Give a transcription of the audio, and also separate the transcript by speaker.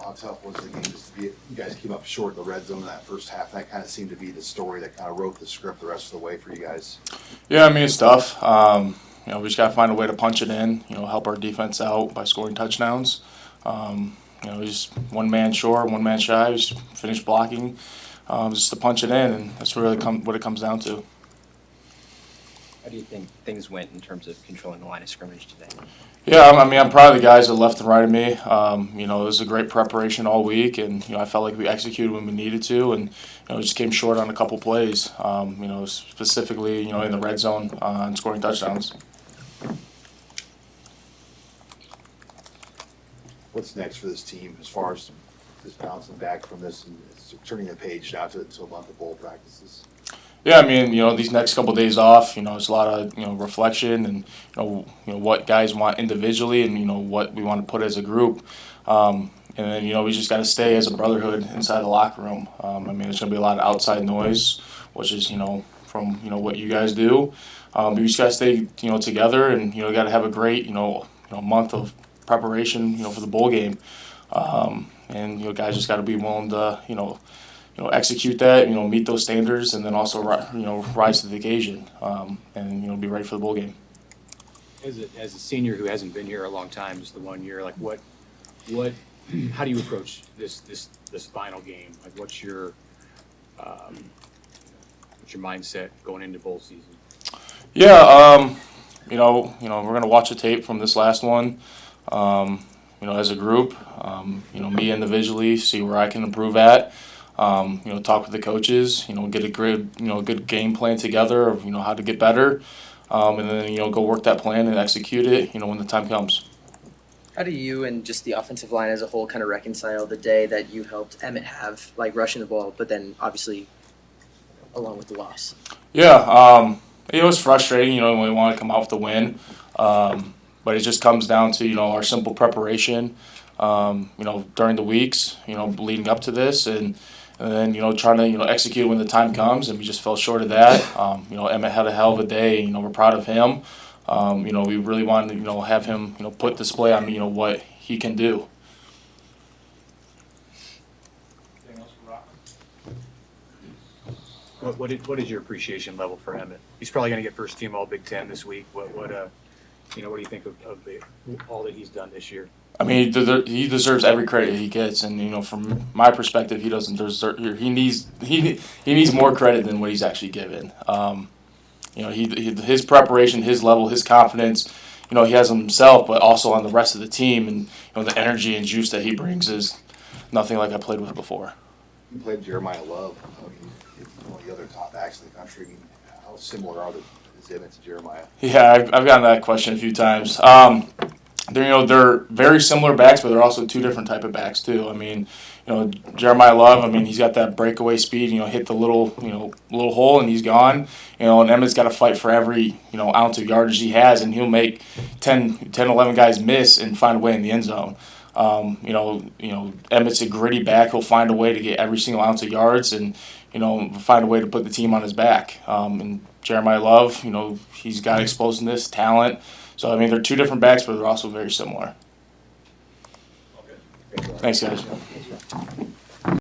Speaker 1: how tough was the game just to be, you guys came up short in the red zone in that first half. That kind of seemed to be the story that kind of wrote the script the rest of the way for you guys.
Speaker 2: Yeah, I mean, it's tough. We just got to find a way to punch it in, help our defense out by scoring touchdowns. Just one man short, one man shy, just finish blocking, just to punch it in, and that's really what it comes down to.
Speaker 3: How do you think things went in terms of controlling the line of scrimmage today?
Speaker 2: Yeah, I'm proud of the guys that left and right of me. It was a great preparation all week, and I felt like we executed when we needed to, and just came short on a couple plays. Specifically, in the red zone and scoring touchdowns.
Speaker 1: What's next for this team as far as just bouncing back from this and turning the page now to a month of bowl practices?
Speaker 2: Yeah, I mean, these next couple of days off, it's a lot of, reflection and, what guys want individually and, what we want to put as a group. And then, we just got to stay as a brotherhood inside the locker room. There's going to be a lot of outside noise, which is, from, what you guys do. But you just got to stay, together and, got to have a great, month of preparation, for the bowl game. And, guys just got to be willing to, execute that, meet those standards, and then also, rise to the occasion, and be ready for the bowl game.
Speaker 4: As a senior who hasn't been here a long time, just the 1 year, like how do you approach this final game? Like, what's your mindset going into bowl season?
Speaker 2: Yeah, we're gonna watch a tape from this last one, as a group, me individually, see where I can improve at. Talk with the coaches, get a good game plan together of, how to get better, and then, go work that plan and execute it, when the time comes.
Speaker 5: How do you and just the offensive line as a whole kind of reconcile the day that you helped Emmett have, like rushing the ball, but then obviously along with the loss?
Speaker 2: Yeah, it was frustrating, when we want to come out with the win, but it just comes down to, our simple preparation, during the weeks, leading up to this, and then, trying to, execute when the time comes, and we just fell short of that. Emmett had a hell of a day. We're proud of him. We really wanted to, have him, put display on, what he can do.
Speaker 4: Anything else for Rocco? What is your appreciation level for Emmett? He's probably going to get first team All Big Ten this week. What do you think of all that he's done this year?
Speaker 2: I mean, he deserves every credit he gets, and from my perspective, he doesn't deserve. He needs more credit than what he's actually given. His preparation, his level, his confidence, he has on himself, but also on the rest of the team, and the energy and juice that he brings is nothing like I played with before.
Speaker 1: You played Jeremiah Love. He's one of the other top backs in the country. How similar is Emmett to Jeremiah?
Speaker 2: Yeah, I've gotten that question a few times. They're very similar backs, but they're also two different type of backs too. I mean, Jeremiah Love, he's got that breakaway speed, hit the little hole and he's gone. And Emmett's got to fight for every, ounce of yardage he has, and he'll make 10, 11 guys miss and find a way in the end zone. Emmett's a gritty back. He'll find a way to get every single ounce of yards and, find a way to put the team on his back. And Jeremiah Love, he's got explosiveness, talent. So, they're two different backs, but they're also very similar.
Speaker 4: Okay.
Speaker 2: Thanks, guys.